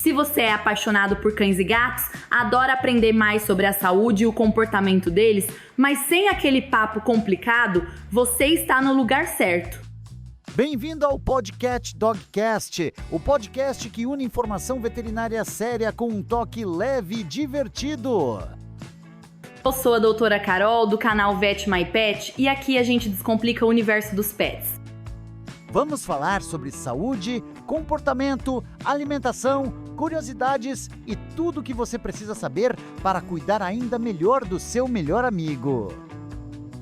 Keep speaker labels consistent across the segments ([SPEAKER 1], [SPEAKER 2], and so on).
[SPEAKER 1] Se você é apaixonado por cães e gatos, adora aprender mais sobre a saúde e o comportamento deles, mas sem aquele papo complicado, você está no lugar certo.
[SPEAKER 2] Bem-vindo ao podcast Dogcast, o podcast que une informação veterinária séria com um toque leve e divertido.
[SPEAKER 1] Eu sou a doutora Carol, do canal Vet My Pet, e aqui a gente descomplica o universo dos pets.
[SPEAKER 2] Vamos falar sobre saúde, comportamento, alimentação, curiosidades e tudo o que você precisa saber para cuidar ainda melhor do seu melhor amigo.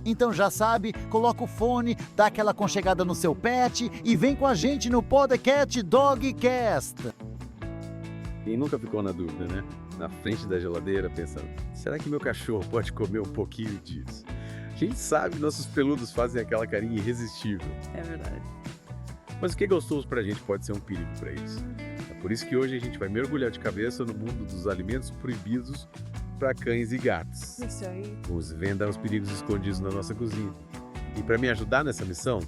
[SPEAKER 2] Então já sabe, coloca o fone, dá aquela aconchegada no seu pet e vem com a gente no podcast Dogcast.
[SPEAKER 3] Quem nunca ficou na dúvida, né? Na frente da geladeira pensando, será que meu cachorro pode comer um pouquinho disso? A gente sabe que nossos peludos fazem aquela carinha irresistível.
[SPEAKER 4] É verdade.
[SPEAKER 3] Mas o que é gostoso pra gente pode ser um perigo pra eles. É por isso que hoje a gente vai mergulhar de cabeça no mundo dos alimentos proibidos para cães e gatos.
[SPEAKER 4] Isso aí.
[SPEAKER 3] Vamos desvendar os perigos escondidos na nossa cozinha. E para me ajudar nessa missão,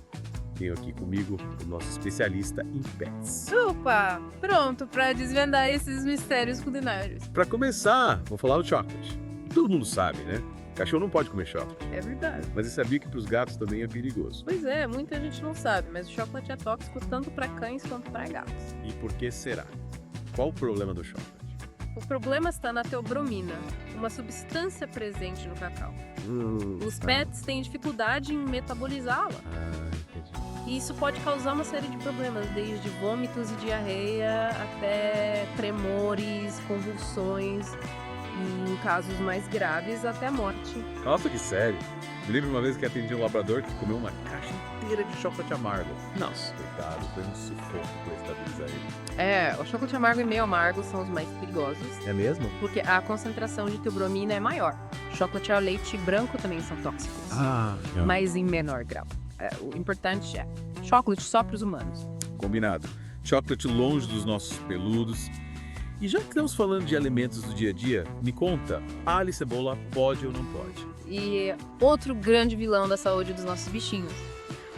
[SPEAKER 3] tenho aqui comigo o nosso especialista em pets.
[SPEAKER 4] Opa! Pronto para desvendar esses mistérios culinários.
[SPEAKER 3] Para começar, vou falar do chocolate. Todo mundo sabe, né? Cachorro não pode comer chocolate.
[SPEAKER 4] É verdade.
[SPEAKER 3] Mas você sabia que para os gatos também é perigoso.
[SPEAKER 4] Pois é, muita gente não sabe, mas o chocolate é tóxico tanto para cães quanto para gatos.
[SPEAKER 3] E por que será? Qual o problema do chocolate?
[SPEAKER 4] O problema está na teobromina, uma substância presente no cacau. Os pets têm dificuldade em metabolizá-la.
[SPEAKER 3] Entendi.
[SPEAKER 4] E isso pode causar uma série de problemas, desde vômitos e diarreia até tremores, convulsões e, em casos mais graves, até a morte.
[SPEAKER 3] Nossa, que sério! Me lembro uma vez que atendi um labrador que comeu uma caixa inteira de chocolate amargo. Nossa, coitado, foi um sufoco para estabilizar ele.
[SPEAKER 4] O chocolate amargo e meio amargo são os mais perigosos,
[SPEAKER 3] É mesmo?
[SPEAKER 4] porque a concentração de teobromina é maior. Chocolate ao leite branco também são tóxicos, mas em menor grau. O importante é chocolate só para os humanos.
[SPEAKER 3] Combinado. Chocolate longe dos nossos peludos. E já que estamos falando de alimentos do dia a dia, me conta, alho e cebola pode ou não pode?
[SPEAKER 4] E outro grande vilão da saúde dos nossos bichinhos.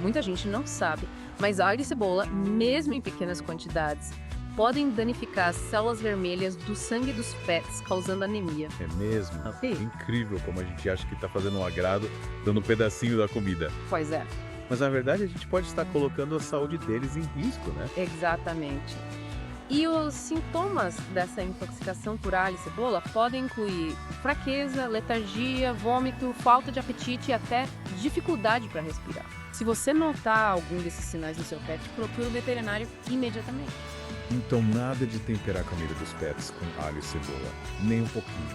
[SPEAKER 4] Muita gente não sabe, mas alho e cebola, mesmo em pequenas quantidades, podem danificar as células vermelhas do sangue dos pets, causando anemia.
[SPEAKER 3] É mesmo?
[SPEAKER 4] Sim.
[SPEAKER 3] É incrível como a gente acha que está fazendo um agrado, dando um pedacinho da comida.
[SPEAKER 4] Pois é,
[SPEAKER 3] Mas na verdade a gente pode estar colocando a saúde deles em risco, né?
[SPEAKER 4] exatamente. E os sintomas dessa intoxicação por alho e cebola podem incluir fraqueza, letargia, vômito, falta de apetite e até dificuldade para respirar. Se você notar algum desses sinais no seu pet, procure o veterinário imediatamente.
[SPEAKER 3] Então nada de temperar a comida dos pets com alho e cebola, nem um pouquinho.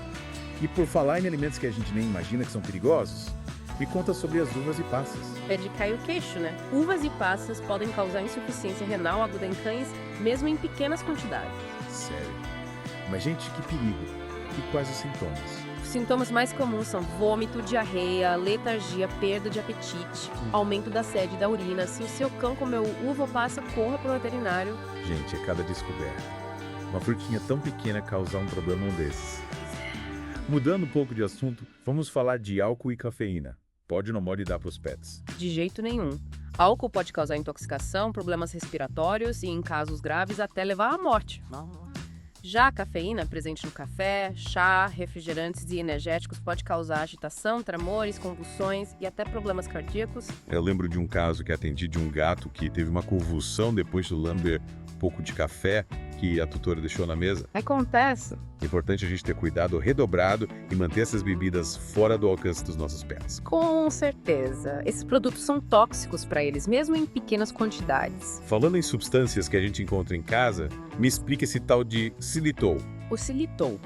[SPEAKER 3] E por falar em alimentos que a gente nem imagina que são perigosos, me conta sobre as uvas e passas.
[SPEAKER 4] É de cair o queixo, né? Uvas e passas podem causar insuficiência renal aguda em cães, mesmo em pequenas quantidades.
[SPEAKER 3] Sério. Mas gente, que perigo. E quais os sintomas?
[SPEAKER 4] Os sintomas mais comuns são vômito, diarreia, letargia, perda de apetite, aumento da sede e da urina. Se o seu cão comeu uva ou passa, corra para o veterinário.
[SPEAKER 3] Gente, é cada descoberta. Uma frutinha tão pequena causar um problema desses. Mudando um pouco de assunto, vamos falar de álcool e cafeína. Pode ou não pode dar para os pets?
[SPEAKER 4] De jeito nenhum. Álcool pode causar intoxicação, problemas respiratórios e, em casos graves, até levar à morte. Já a cafeína, presente no café, chá, refrigerantes e energéticos, pode causar agitação, tremores, convulsões e até problemas cardíacos.
[SPEAKER 3] Eu lembro de um caso que atendi de um gato que teve uma convulsão depois de lamber um pouco de café que a tutora deixou na mesa.
[SPEAKER 4] Acontece.
[SPEAKER 3] É importante a gente ter cuidado redobrado e manter essas bebidas fora do alcance dos nossos pets.
[SPEAKER 4] Com certeza. Esses produtos são tóxicos para eles, mesmo em pequenas quantidades.
[SPEAKER 3] Falando em substâncias que a gente encontra em casa, me explica esse tal de xilitol.
[SPEAKER 4] O xilitol.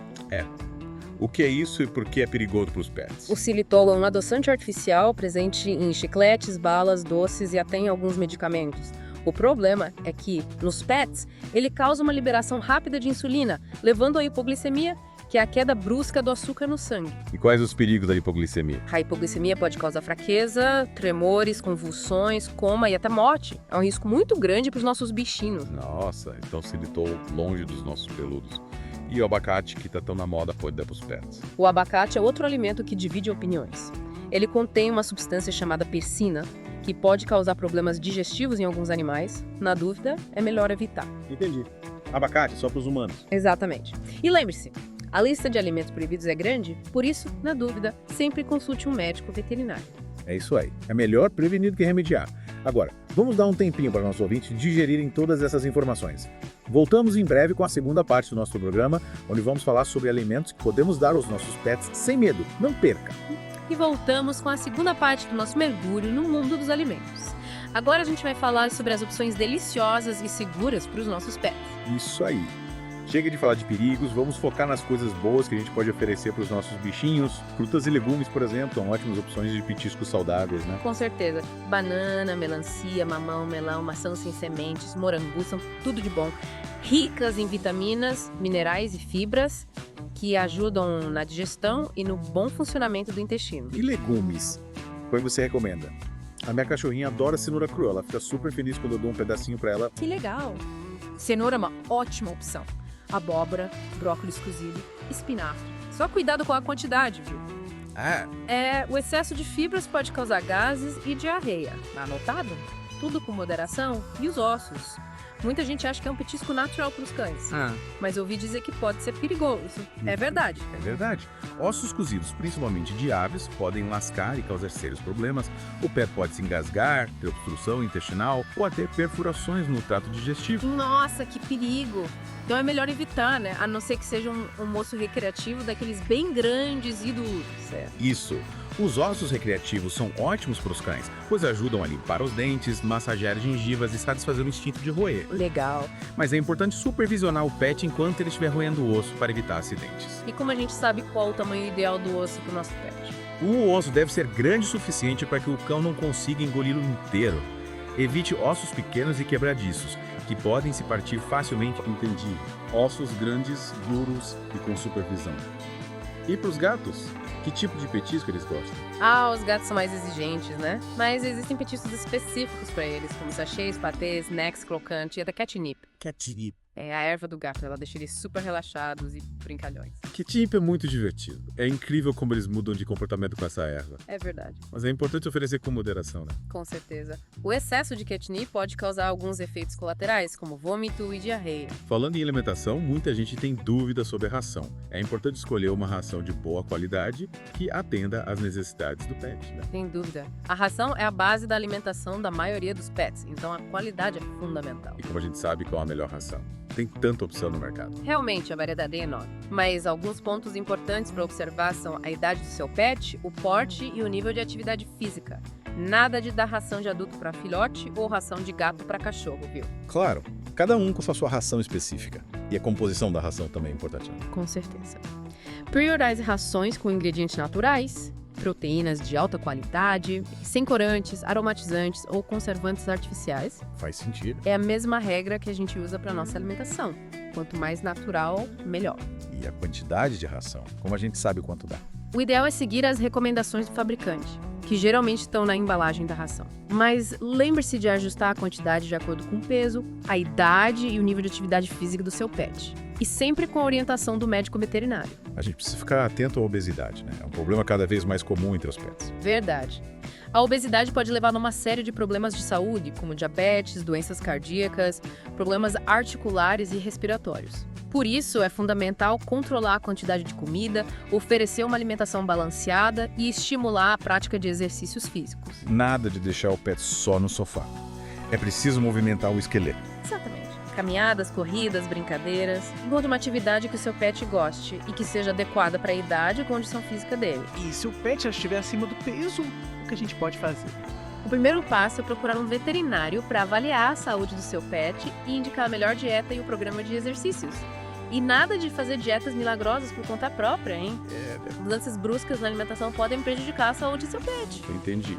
[SPEAKER 3] O que é isso e por que é perigoso para os pets?
[SPEAKER 4] O xilitol é um adoçante artificial presente em chicletes, balas, doces e até em alguns medicamentos. O problema é que, nos pets, ele causa uma liberação rápida de insulina, levando à hipoglicemia, que é a queda brusca do açúcar no sangue.
[SPEAKER 3] E quais os perigos da hipoglicemia?
[SPEAKER 4] A hipoglicemia pode causar fraqueza, tremores, convulsões, coma e até morte. É um risco muito grande para os nossos bichinhos.
[SPEAKER 3] Nossa, então xilitol longe dos nossos peludos. E o abacate, que tá tão na moda, pode dar para os pets.
[SPEAKER 4] O abacate é outro alimento que divide opiniões. Ele contém uma substância chamada pecina, que pode causar problemas digestivos em alguns animais. Na dúvida, é melhor evitar.
[SPEAKER 3] Entendi. Abacate só para os humanos.
[SPEAKER 4] Exatamente. E lembre-se, a lista de alimentos proibidos é grande, por isso, na dúvida, sempre consulte um médico veterinário.
[SPEAKER 3] É isso aí. É melhor prevenir do que remediar. Agora, vamos dar um tempinho para nossos ouvintes digerirem todas essas informações. Voltamos em breve com a segunda parte do nosso programa, onde vamos falar sobre alimentos que podemos dar aos nossos pets sem medo. Não perca!
[SPEAKER 4] E voltamos com a segunda parte do nosso mergulho no mundo dos alimentos. Agora a gente vai falar sobre as opções deliciosas e seguras para os nossos pets.
[SPEAKER 3] Isso aí. Chega de falar de perigos, vamos focar nas coisas boas que a gente pode oferecer para os nossos bichinhos. Frutas e legumes, por exemplo, são ótimas opções de petiscos saudáveis, né?
[SPEAKER 4] Com certeza. Banana, melancia, mamão, melão, maçã sem sementes, morangu, são tudo de bom. Ricas em vitaminas, minerais e fibras que ajudam na digestão e no bom funcionamento do intestino.
[SPEAKER 3] E legumes? Qual você recomenda? A minha cachorrinha adora cenoura crua, ela fica super feliz quando eu dou um pedacinho para ela.
[SPEAKER 4] Que legal! Cenoura é uma ótima opção. Abóbora, brócolis cozido, espinafre. Só cuidado com a quantidade, viu? O excesso de fibras pode causar gases e diarreia. Anotado? Tudo com moderação. E os ossos? Muita gente acha que é um petisco natural para os cães. Mas ouvi dizer que pode ser perigoso. É verdade.
[SPEAKER 3] É verdade. Ossos cozidos, principalmente de aves, podem lascar e causar sérios problemas. O pé pode se engasgar, ter obstrução intestinal ou até perfurações no trato digestivo.
[SPEAKER 4] Nossa, que perigo! Então é melhor evitar, né? A não ser que seja um osso recreativo daqueles bem grandes e duros.
[SPEAKER 3] Isso. Os ossos recreativos são ótimos para os cães, pois ajudam a limpar os dentes, massagear gengivas e satisfazer o instinto de roer.
[SPEAKER 4] Legal.
[SPEAKER 3] Mas é importante supervisionar o pet enquanto ele estiver roendo o osso para evitar acidentes.
[SPEAKER 4] E como a gente sabe qual o tamanho ideal do osso para o nosso pet?
[SPEAKER 3] O osso deve ser grande o suficiente para que o cão não consiga engoli-lo inteiro. Evite ossos pequenos e quebradiços, que podem se partir facilmente.
[SPEAKER 5] Entendi. Ossos grandes, duros e com supervisão. E para os gatos? Que tipo de petisco eles gostam?
[SPEAKER 4] Os gatos são mais exigentes, né? Mas existem petiscos específicos para eles, como sachês, patês, snacks crocante e até catnip.
[SPEAKER 3] Catnip.
[SPEAKER 4] É a erva do gato, ela deixa eles super relaxados e brincalhões.
[SPEAKER 5] Catnip é muito divertido. É incrível como eles mudam de comportamento com essa erva.
[SPEAKER 4] É verdade.
[SPEAKER 5] Mas é importante oferecer com moderação, né?
[SPEAKER 4] Com certeza. O excesso de catnip pode causar alguns efeitos colaterais, como vômito e diarreia.
[SPEAKER 5] Falando em alimentação, muita gente tem dúvidas sobre a ração. É importante escolher uma ração de boa qualidade que atenda às necessidades do pet, né?
[SPEAKER 4] Sem dúvida. A ração é a base da alimentação da maioria dos pets, então a qualidade é fundamental.
[SPEAKER 5] E como a gente sabe qual a melhor ração? Tem tanta opção no mercado.
[SPEAKER 4] Realmente, a variedade é enorme. Mas alguns pontos importantes para observar são a idade do seu pet, o porte e o nível de atividade física. Nada de dar ração de adulto para filhote ou ração de gato para cachorro, viu?
[SPEAKER 6] Claro, cada um com sua ração específica. E a composição da ração também é importante, né?
[SPEAKER 4] Com certeza. Priorize rações com ingredientes naturais, proteínas de alta qualidade, sem corantes, aromatizantes ou conservantes artificiais.
[SPEAKER 6] Faz sentido.
[SPEAKER 4] É a mesma regra que a gente usa para nossa alimentação. Quanto mais natural, melhor.
[SPEAKER 6] E a quantidade de ração? Como a gente sabe quanto dá?
[SPEAKER 4] O ideal é seguir as recomendações do fabricante, que geralmente estão na embalagem da ração. Mas lembre-se de ajustar a quantidade de acordo com o peso, a idade e o nível de atividade física do seu pet. E sempre com a orientação do médico veterinário.
[SPEAKER 6] A gente precisa ficar atento à obesidade, né? É um problema cada vez mais comum entre os pets.
[SPEAKER 4] Verdade. A obesidade pode levar a uma série de problemas de saúde, como diabetes, doenças cardíacas, problemas articulares e respiratórios. Por isso, é fundamental controlar a quantidade de comida, oferecer uma alimentação balanceada e estimular a prática de exercícios físicos.
[SPEAKER 6] Nada de deixar o pet só no sofá. É preciso movimentar o esqueleto.
[SPEAKER 4] Exatamente. Caminhadas, corridas, brincadeiras. Encontre uma atividade que o seu pet goste e que seja adequada para a idade e condição física dele.
[SPEAKER 7] E se o pet já estiver acima do peso, o que a gente pode fazer?
[SPEAKER 4] O primeiro passo é procurar um veterinário para avaliar a saúde do seu pet e indicar a melhor dieta e o programa de exercícios. E nada de fazer dietas milagrosas por conta própria, hein? Mudanças bruscas na alimentação podem prejudicar a saúde do seu pet.
[SPEAKER 3] Entendi.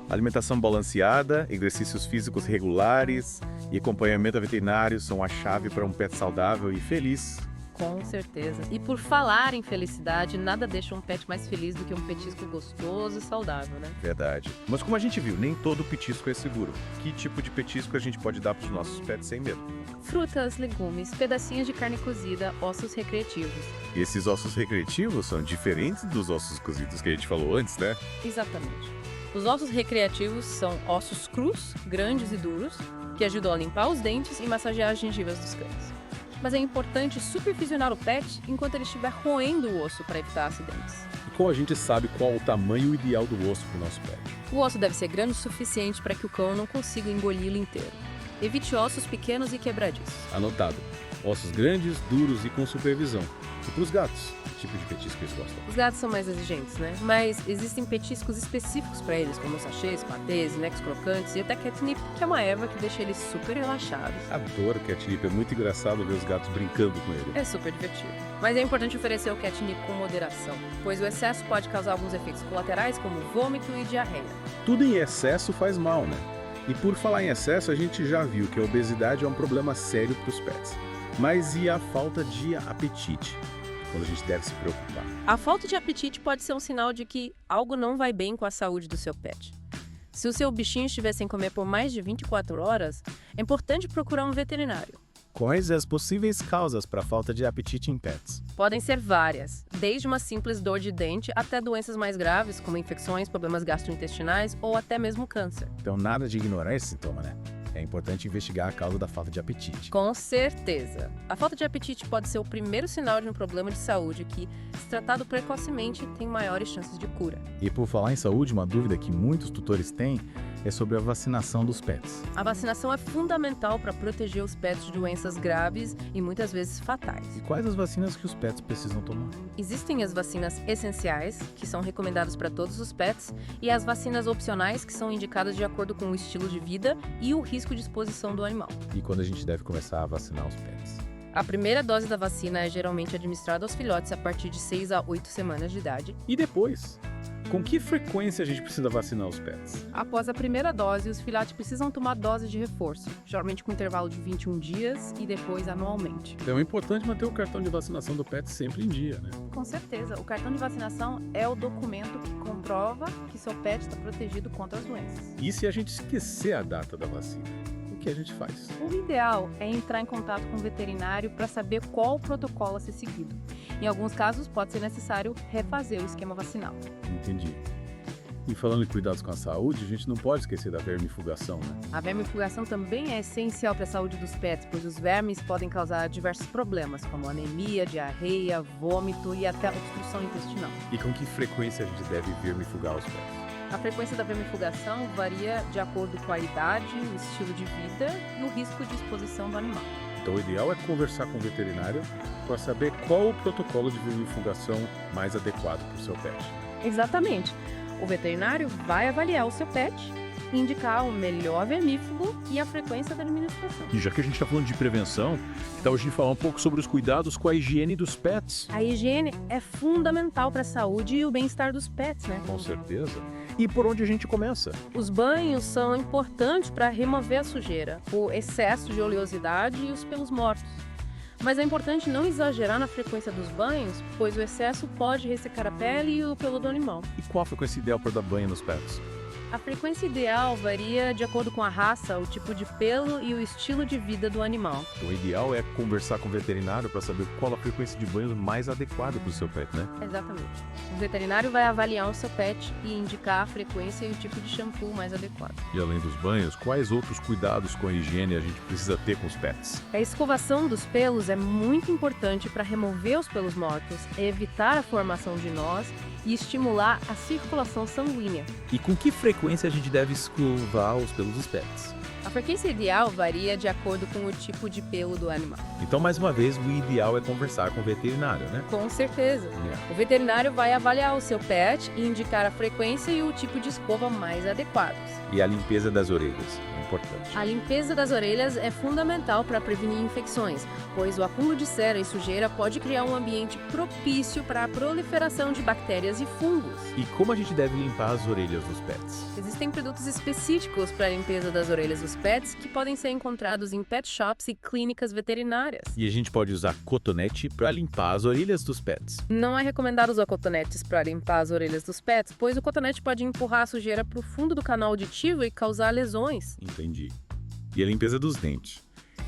[SPEAKER 3] Alimentação balanceada, exercícios físicos regulares e acompanhamento veterinário são a chave para um pet saudável e feliz.
[SPEAKER 4] Com certeza. E por falar em felicidade, nada deixa um pet mais feliz do que um petisco gostoso e saudável, né?
[SPEAKER 3] Verdade. Mas como a gente viu, nem todo petisco é seguro. Que tipo de petisco a gente pode dar para os nossos pets sem medo?
[SPEAKER 4] Frutas, legumes, pedacinhos de carne cozida, ossos recreativos.
[SPEAKER 3] E esses ossos recreativos são diferentes dos ossos cozidos que a gente falou antes, né?
[SPEAKER 4] Exatamente. Os ossos recreativos são ossos crus, grandes e duros, que ajudam a limpar os dentes e massagear as gengivas dos cães. mas é importante supervisionar o pet enquanto ele estiver roendo o osso para evitar acidentes.
[SPEAKER 5] E como a gente sabe qual o tamanho ideal do osso para o nosso pet?
[SPEAKER 4] O osso deve ser grande o suficiente para que o cão não consiga engoli-lo inteiro. Evite ossos pequenos e quebradiços.
[SPEAKER 5] Anotado. Ossos grandes, duros e com supervisão. E para os gatos? Que tipo de petisco eles gostam?
[SPEAKER 4] Os gatos são mais exigentes, né? Mas existem petiscos específicos para eles, como sachês, patês, snacks crocantes e até catnip, que é uma erva que deixa eles super relaxados.
[SPEAKER 5] Adoro catnip, é muito engraçado ver os gatos brincando com ele.
[SPEAKER 4] É super divertido. Mas é importante oferecer o catnip com moderação, pois o excesso pode causar alguns efeitos colaterais, como vômito e diarreia.
[SPEAKER 5] Tudo em excesso faz mal, né? E por falar em excesso, a gente já viu que a obesidade é um problema sério para os pets. Mas e a falta de apetite? Quando a gente deve se preocupar?
[SPEAKER 4] A falta de apetite pode ser um sinal de que algo não vai bem com a saúde do seu pet. Se o seu bichinho estiver sem comer por mais de 24 horas, é importante procurar um veterinário.
[SPEAKER 6] Quais as possíveis causas para a falta de apetite em pets?
[SPEAKER 4] Podem ser várias, desde uma simples dor de dente até doenças mais graves, como infecções, problemas gastrointestinais ou até mesmo câncer.
[SPEAKER 6] Então, nada de ignorar esse sintoma, né? É importante investigar a causa da falta de apetite.
[SPEAKER 4] Com certeza. A falta de apetite pode ser o primeiro sinal de um problema de saúde que, se tratado precocemente, tem maiores chances de cura.
[SPEAKER 6] E por falar em saúde, uma dúvida que muitos tutores têm é sobre a vacinação dos pets.
[SPEAKER 4] A vacinação é fundamental para proteger os pets de doenças graves e muitas vezes fatais.
[SPEAKER 6] E quais as vacinas que os pets precisam tomar?
[SPEAKER 4] Existem as vacinas essenciais, que são recomendadas para todos os pets, e as vacinas opcionais, que são indicadas de acordo com o estilo de vida e o risco de exposição do animal.
[SPEAKER 6] E quando a gente deve começar a vacinar os pets?
[SPEAKER 4] A primeira dose da vacina é geralmente administrada aos filhotes a partir de 6 a 8 semanas de idade.
[SPEAKER 5] E depois? Com que frequência a gente precisa vacinar os pets?
[SPEAKER 4] Após a primeira dose, os filhotes precisam tomar dose de reforço, geralmente com intervalo de 21 dias e depois anualmente.
[SPEAKER 5] Então é importante manter o cartão de vacinação do pet sempre em dia, né?
[SPEAKER 4] Com certeza, o cartão de vacinação é o documento que comprova que seu pet está protegido contra as doenças.
[SPEAKER 5] E se a gente esquecer a data da vacina? O que a gente faz?
[SPEAKER 4] O ideal é entrar em contato com o veterinário para saber qual o protocolo a ser seguido. Em alguns casos, pode ser necessário refazer o esquema vacinal.
[SPEAKER 5] Entendi. E falando em cuidados com a saúde, a gente não pode esquecer da vermifugação, né?
[SPEAKER 4] A vermifugação também é essencial para a saúde dos pets, pois os vermes podem causar diversos problemas, como anemia, diarreia, vômito e até obstrução intestinal.
[SPEAKER 5] E com que frequência a gente deve vermifugar os pets?
[SPEAKER 4] A frequência da vermifugação varia de acordo com a idade, o estilo de vida e o risco de exposição do animal.
[SPEAKER 5] Então o ideal é conversar com o veterinário para saber qual o protocolo de vermifugação mais adequado para o seu pet.
[SPEAKER 4] Exatamente. O veterinário vai avaliar o seu pet e indicar o melhor vermífugo e a frequência da administração.
[SPEAKER 8] E já que a gente está falando de prevenção, que tal a gente falar um pouco sobre os cuidados com a higiene dos pets?
[SPEAKER 4] A higiene é fundamental para a saúde e o bem-estar dos pets, né?
[SPEAKER 8] Com certeza. E por onde a gente começa?
[SPEAKER 4] Os banhos são importantes para remover a sujeira, o excesso de oleosidade e os pelos mortos. Mas é importante não exagerar na frequência dos banhos, pois o excesso pode ressecar a pele e o pelo do animal.
[SPEAKER 6] E qual a frequência ideal para dar banho nos pets?
[SPEAKER 4] A frequência ideal varia de acordo com a raça, o tipo de pelo e o estilo de vida do animal.
[SPEAKER 6] O ideal é conversar com o veterinário para saber qual a frequência de banho mais adequada para o seu pet, né?
[SPEAKER 4] Exatamente. O veterinário vai avaliar o seu pet e indicar a frequência e o tipo de shampoo mais adequado.
[SPEAKER 8] E além dos banhos, quais outros cuidados com a higiene a gente precisa ter com os pets?
[SPEAKER 4] A escovação dos pelos é muito importante para remover os pelos mortos, evitar a formação de nós e estimular a circulação sanguínea.
[SPEAKER 9] E com que frequência a gente deve escovar os pelos dos pets?
[SPEAKER 4] A frequência ideal varia de acordo com o tipo de pelo do animal.
[SPEAKER 9] Então, mais uma vez, o ideal é conversar com o veterinário, né?
[SPEAKER 4] Com certeza. O veterinário vai avaliar o seu pet e indicar a frequência e o tipo de escova mais adequados.
[SPEAKER 9] E a limpeza das orelhas é importante.
[SPEAKER 4] A limpeza das orelhas é fundamental para prevenir infecções, pois o acúmulo de cera e sujeira pode criar um ambiente propício para a proliferação de bactérias e fungos.
[SPEAKER 9] E como a gente deve limpar as orelhas dos pets?
[SPEAKER 4] Existem produtos específicos para a limpeza das orelhas dos pets que podem ser encontrados em pet shops e clínicas veterinárias.
[SPEAKER 9] E a gente pode usar cotonete para limpar as orelhas dos pets.
[SPEAKER 4] Não é recomendado usar cotonetes para limpar as orelhas dos pets, pois o cotonete pode empurrar a sujeira para o fundo do canal auditivo e causar lesões.
[SPEAKER 5] Entendi. E a limpeza dos dentes?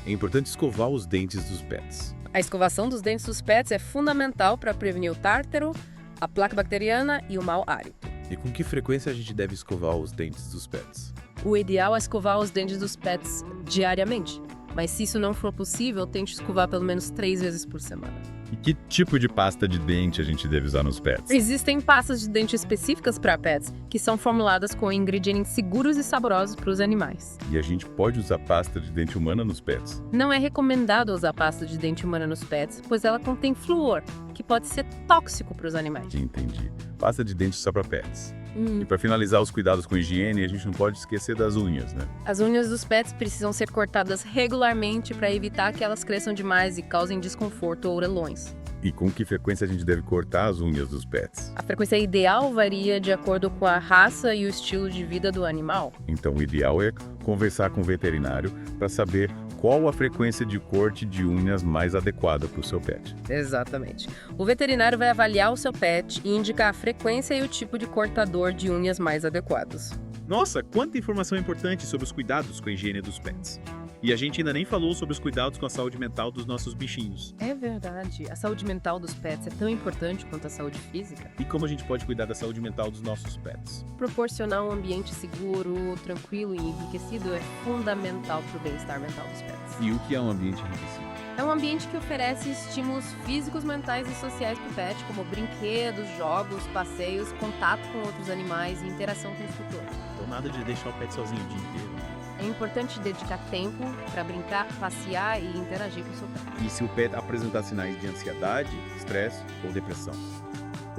[SPEAKER 5] É importante escovar os dentes dos pets.
[SPEAKER 4] A escovação dos dentes dos pets é fundamental para prevenir o tártaro, a placa bacteriana e o mau hálito.
[SPEAKER 5] E com que frequência a gente deve escovar os dentes dos pets?
[SPEAKER 4] O ideal é escovar os dentes dos pets diariamente. Mas se isso não for possível, tente escovar pelo menos 3 vezes por semana.
[SPEAKER 6] E que tipo de pasta de dente a gente deve usar nos pets?
[SPEAKER 4] Existem pastas de dente específicas para pets, que são formuladas com ingredientes seguros e saborosos para os animais.
[SPEAKER 6] E a gente pode usar pasta de dente humana nos pets?
[SPEAKER 4] Não é recomendado usar pasta de dente humana nos pets, pois ela contém flúor, que pode ser tóxico para os animais.
[SPEAKER 6] Entendi. Pasta de dente só para pets. E para finalizar os cuidados com higiene, a gente não pode esquecer das unhas, né?
[SPEAKER 4] As unhas dos pets precisam ser cortadas regularmente para evitar que elas cresçam demais e causem desconforto ou orelhões.
[SPEAKER 6] E com que frequência a gente deve cortar as unhas dos pets?
[SPEAKER 4] A frequência ideal varia de acordo com a raça e o estilo de vida do animal.
[SPEAKER 6] Então o ideal é conversar com o veterinário para saber qual a frequência de corte de unhas mais adequada para o seu pet.
[SPEAKER 4] Exatamente. O veterinário vai avaliar o seu pet e indicar a frequência e o tipo de cortador de unhas mais adequados.
[SPEAKER 8] Nossa, quanta informação importante sobre os cuidados com a higiene dos pets. E a gente ainda nem falou sobre os cuidados com a saúde mental dos nossos bichinhos.
[SPEAKER 4] É verdade. A saúde mental dos pets é tão importante quanto a saúde física.
[SPEAKER 8] E como a gente pode cuidar da saúde mental dos nossos pets?
[SPEAKER 4] Proporcionar um ambiente seguro, tranquilo e enriquecido é fundamental para o bem-estar mental dos pets.
[SPEAKER 5] E o que é um ambiente enriquecido?
[SPEAKER 4] É um ambiente que oferece estímulos físicos, mentais e sociais para o pet, como brinquedos, jogos, passeios, contato com outros animais e interação com o instrutor.
[SPEAKER 8] Então nada de deixar o pet sozinho o dia inteiro.
[SPEAKER 4] É importante dedicar tempo para brincar, passear e interagir com o seu pet.
[SPEAKER 5] E se o pet apresentar sinais de ansiedade, estresse ou depressão?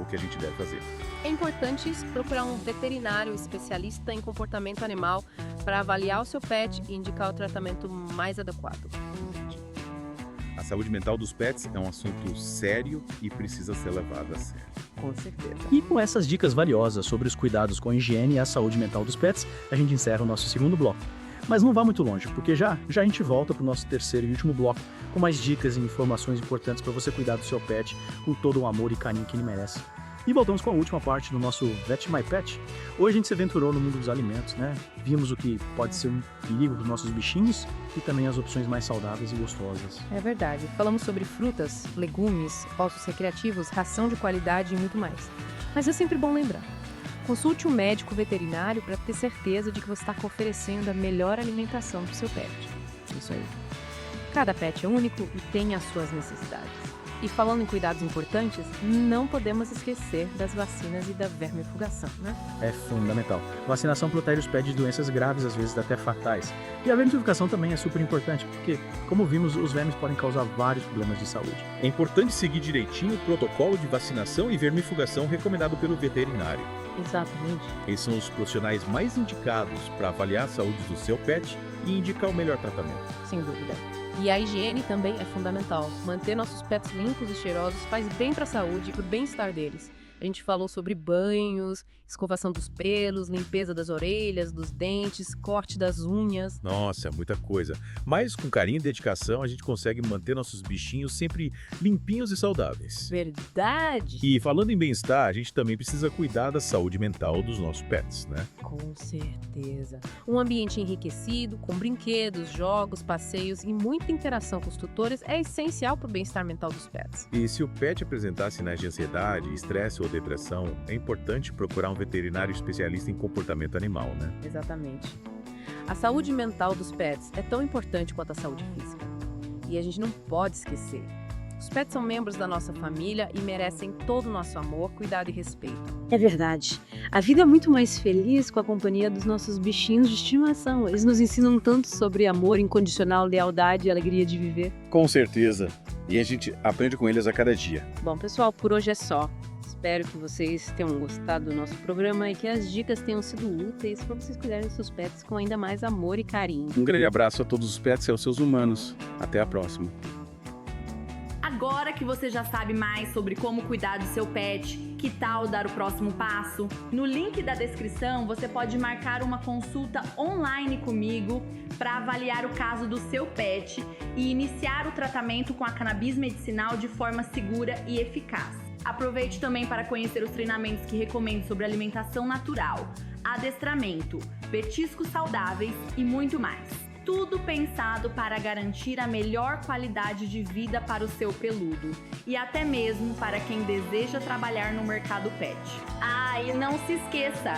[SPEAKER 5] O que a gente deve fazer?
[SPEAKER 4] É importante procurar um veterinário especialista em comportamento animal para avaliar o seu pet e indicar o tratamento mais adequado.
[SPEAKER 5] A saúde mental dos pets é um assunto sério e precisa ser levado a sério.
[SPEAKER 4] Com certeza.
[SPEAKER 7] E com essas dicas valiosas sobre os cuidados com a higiene e a saúde mental dos pets, a gente encerra o nosso segundo bloco. Mas não vá muito longe, porque já a gente volta para o nosso terceiro e último bloco, com mais dicas e informações importantes para você cuidar do seu pet com todo o amor e carinho que ele merece. E voltamos com a última parte do nosso Vet My Pet. Hoje a gente se aventurou no mundo dos alimentos, né? Vimos o que pode ser um perigo para os nossos bichinhos e também as opções mais saudáveis e gostosas.
[SPEAKER 4] É verdade. Falamos sobre frutas, legumes, ossos recreativos, ração de qualidade e muito mais. Mas é sempre bom lembrar. Consulte um médico veterinário para ter certeza de que você está oferecendo a melhor alimentação para o seu pet. Isso aí. Cada pet é único e tem as suas necessidades. E falando em cuidados importantes, não podemos esquecer das vacinas e da vermifugação, né?
[SPEAKER 7] É fundamental. Vacinação protege os pets de doenças graves, às vezes até fatais. E a vermifugação também é super importante, porque, como vimos, os vermes podem causar vários problemas de saúde.
[SPEAKER 8] É importante seguir direitinho o protocolo de vacinação e vermifugação recomendado pelo veterinário.
[SPEAKER 4] Exatamente.
[SPEAKER 8] Eles são os profissionais mais indicados para avaliar a saúde do seu pet e indicar o melhor tratamento.
[SPEAKER 4] Sem dúvida. E a higiene também é fundamental. Manter nossos pets limpos e cheirosos faz bem para a saúde e para o bem-estar deles. A gente falou sobre banhos, escovação dos pelos, limpeza das orelhas, dos dentes, corte das unhas.
[SPEAKER 8] Nossa, muita coisa. Mas com carinho e dedicação a gente consegue manter nossos bichinhos sempre limpinhos e saudáveis.
[SPEAKER 4] Verdade!
[SPEAKER 8] E falando em bem-estar, a gente também precisa cuidar da saúde mental dos nossos pets, né?
[SPEAKER 4] Com certeza. Um ambiente enriquecido, com brinquedos, jogos, passeios e muita interação com os tutores é essencial para o bem-estar mental dos pets.
[SPEAKER 8] E se o pet apresentar sinais de ansiedade, estresse ou depressão, é importante procurar um veterinário especialista em comportamento animal, né?
[SPEAKER 4] Exatamente. A saúde mental dos pets é tão importante quanto a saúde física. E a gente não pode esquecer. Os pets são membros da nossa família e merecem todo o nosso amor, cuidado e respeito.
[SPEAKER 10] É verdade. A vida é muito mais feliz com a companhia dos nossos bichinhos de estimação. Eles nos ensinam tanto sobre amor incondicional, lealdade e alegria de viver.
[SPEAKER 5] Com certeza. E a gente aprende com eles a cada dia.
[SPEAKER 10] Bom, pessoal, por hoje é só. Espero que vocês tenham gostado do nosso programa e que as dicas tenham sido úteis para vocês cuidarem dos seus pets com ainda mais amor e carinho.
[SPEAKER 5] Um grande abraço a todos os pets e aos seus humanos. Até a próxima.
[SPEAKER 1] Agora que você já sabe mais sobre como cuidar do seu pet, que tal dar o próximo passo? No link da descrição você pode marcar uma consulta online comigo para avaliar o caso do seu pet e iniciar o tratamento com a cannabis medicinal de forma segura e eficaz. Aproveite também para conhecer os treinamentos que recomendo sobre alimentação natural, adestramento, petiscos saudáveis e muito mais. Tudo pensado para garantir a melhor qualidade de vida para o seu peludo e até mesmo para quem deseja trabalhar no mercado pet. Ah, e não se esqueça,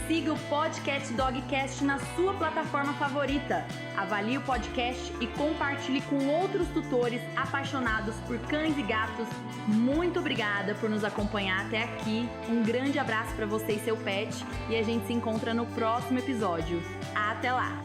[SPEAKER 1] Siga o Podcast Dogcast na sua plataforma favorita. Avalie o podcast e compartilhe com outros tutores apaixonados por cães e gatos. Muito obrigada por nos acompanhar até aqui. Um grande abraço para você e seu pet. E a gente se encontra no próximo episódio. Até lá!